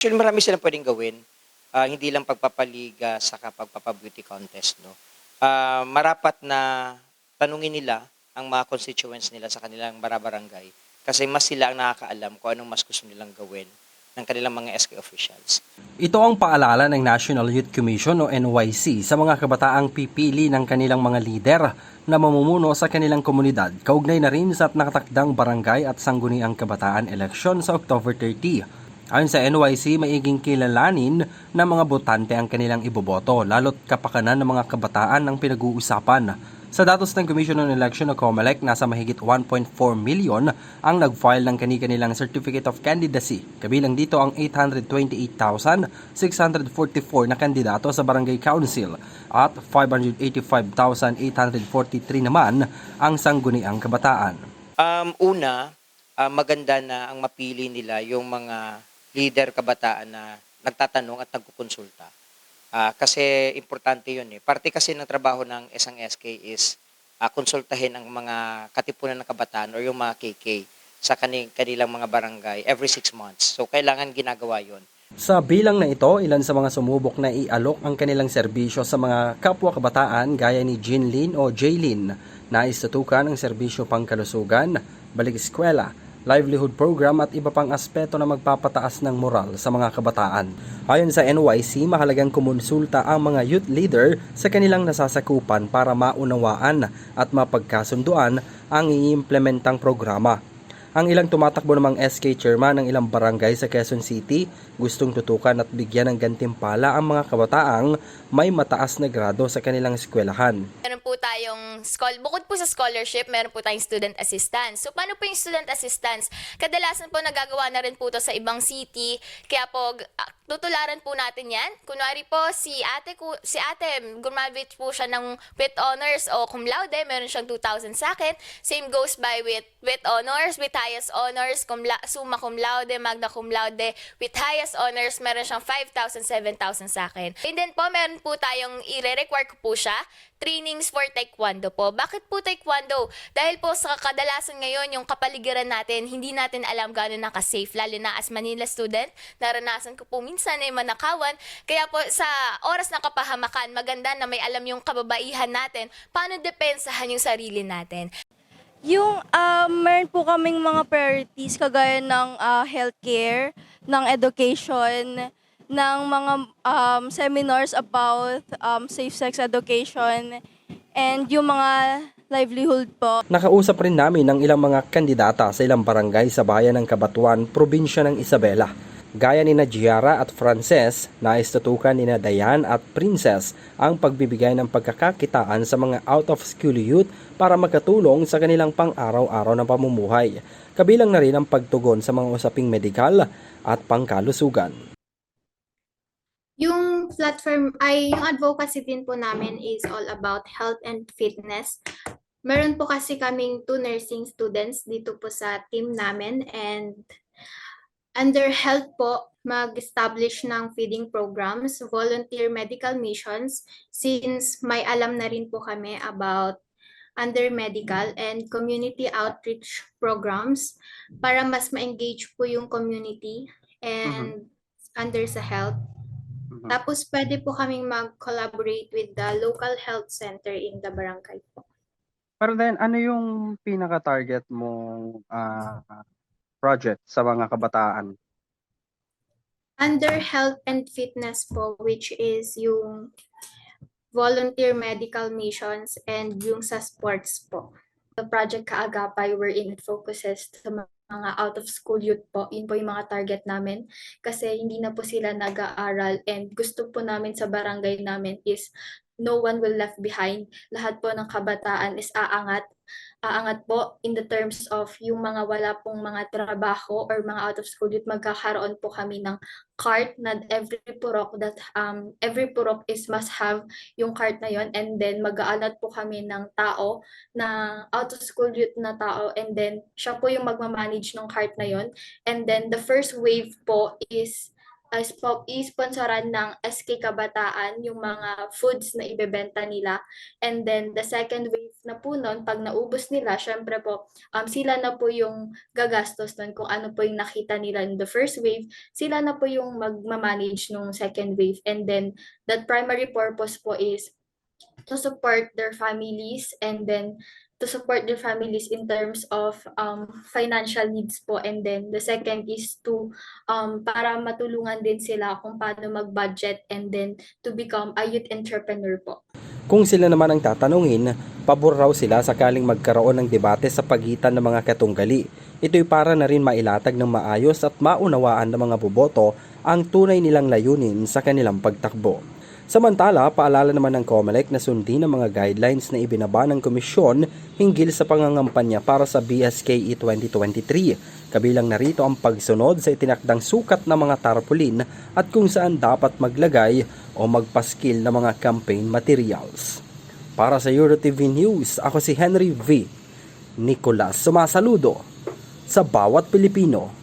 Actually, marami silang puwedeng gawin, hindi lang pagpapaliga saka pagpapa-beauty contest 'no. Marapat na tanungin nila ang mga constituents nila sa kanilang bara-barangay kasi mas sila ang nakakaalam kung anong mas gusto nilang gawin ng kanilang mga SK officials. Ito ang paalala ng National Youth Commission o NYC sa mga kabataang pipili ng kanilang mga lider na mamumuno sa kanilang komunidad, kaugnay na rin sa nakatakdang barangay at sangguniang kabataan eleksyon sa October 30. Ayon sa NYC, maiging kilalanin ng mga botante ang kanilang iboboto, lalo't kapakanan ng mga kabataan ang pinag-uusapan. Sa datos ng Commission on Election o COMELEC, nasa mahigit 1.4 million ang nag-file ng kani-kanilang Certificate of Candidacy. Kabilang dito ang 828,644 na kandidato sa Barangay Council at 585,843 naman ang sangguniang kabataan. Maganda na ang mapili nila yung mga leader kabataan na nagtatanong at nagkukonsulta. Kasi importante yun eh. Parte kasi ng trabaho ng isang SK is konsultahin ang mga katipunan ng kabataan or yung mga KK sa kanilang mga barangay every 6 months. So kailangan ginagawa yun. Sa bilang na ito, ilan sa mga sumubok na ialok ang kanilang serbisyo sa mga kapwa kabataan gaya ni Jinlin o Jaylin na istutukan ang serbisyo pangkalusugan, balik eskwela, livelihood program at iba pang aspeto na magpapataas ng moral sa mga kabataan. Ayon sa NYC, mahalagang kumonsulta ang mga youth leader sa kanilang nasasakupan para maunawaan at mapagkasunduan ang iimplementang programa. Ang ilang tumatakbo namang SK chairman ng ilang barangay sa Quezon City gustong tutukan at bigyan ng gantimpala ang mga kabataang may mataas na grado sa kanilang eskwelahan. Meron po tayong, bukod po sa scholarship, meron po tayong student assistance. So, paano po yung student assistance? Kadalasan po nagagawa na rin po to sa ibang city. Kaya po, tutularan po natin yan. Kunwari po, si ate, gumraduate po siya ng with honors o cum laude. Meron siyang 2,000 sa akin. Same goes by with honors, with highest honors, summa cum laude, magna cum laude. With highest honors, meron siyang 5,000, 7,000 sa akin. And then po, meron po tayong i-require ko po siya trainings for taekwondo po. Bakit po taekwondo? Dahil po sa kadalasan ngayon, yung kapaligiran natin, hindi natin alam gaano naka-safe. Lalo na as Manila student, naranasan ko po minsan ay manakawan. Kaya po sa oras ng kapahamakan, maganda na may alam yung kababaihan natin, paano depensahan yung sarili natin. Yung meron po kaming mga priorities kagaya ng healthcare, ng education, ng mga seminars about safe sex education, and yung mga livelihood po. Nakausap rin namin ng ilang mga kandidata sa ilang barangay sa bayan ng Cabanatuan, probinsya ng Isabela. Gaya ni Giara at Frances, nais tutukan ni Dayan at Princess ang pagbibigay ng pagkakakitaan sa mga out-of-school youth para makatulong sa kanilang pang-araw-araw na pamumuhay. Kabilang na rin ang pagtugon sa mga usaping medikal at pangkalusugan. Yung platform yung advocacy din po namin is all about health and fitness. Meron po kasi kaming 2 nursing students dito po sa team namin, and under health po, mag-establish ng feeding programs, volunteer medical missions, since may alam na rin po kami about under medical and community outreach programs para mas ma-engage po yung community and under sa health. Tapos pwede po kaming mag-collaborate with the local health center in the barangay po. Pero then, ano yung pinaka-target mong project sa mga kabataan? Under health and fitness po, which is yung volunteer medical missions and yung sa sports po. The Project Kaagapay wherein it focuses sa mga out-of-school youth po. Yun po yung mga target namin kasi hindi na po sila nag-aaral, and gusto po namin sa barangay namin is no one will left behind. Lahat po ng kabataan is aangat po in the terms of yung mga wala pong mga trabaho or mga out of school youth. Magkakaroon po kami ng cart na every purok is must have yung cart na yon, and then mag-aalat po kami ng tao na out of school youth na tao, and then siya po yung magmamanage ng cart na yon, and then the first wave po is i-sponsoran ng SK Kabataan yung mga foods na ibebenta nila. And then the second wave na po nun, pag naubos nila, syempre po, sila na po yung gagastos nun kung ano po yung nakita nila in the first wave, sila na po yung magmamanage nung second wave. And then that primary purpose po is to support their families, and then to support their families in terms of financial needs po. And then the second is to para matulungan din sila kung paano mag-budget, and then to become a youth entrepreneur po. Kung sila naman ang tatanungin, pabor raw sila sakaling magkaroon ng debate sa pagitan ng mga katunggali. Ito'y para na rin mailatag ng maayos at maunawaan ng mga boboto ang tunay nilang layunin sa kanilang pagtakbo. Samantala, paalala naman ng COMELEC na sundin ang mga guidelines na ibinaba ng komisyon hinggil sa pangangampanya para sa BSKE 2023. Kabilang narito ang pagsunod sa itinakdang sukat ng mga tarpaulin at kung saan dapat maglagay o magpaskil ng mga campaign materials. Para sa EuroTV News, ako si Henry V. Nicolas, sumasaludo sa bawat Pilipino.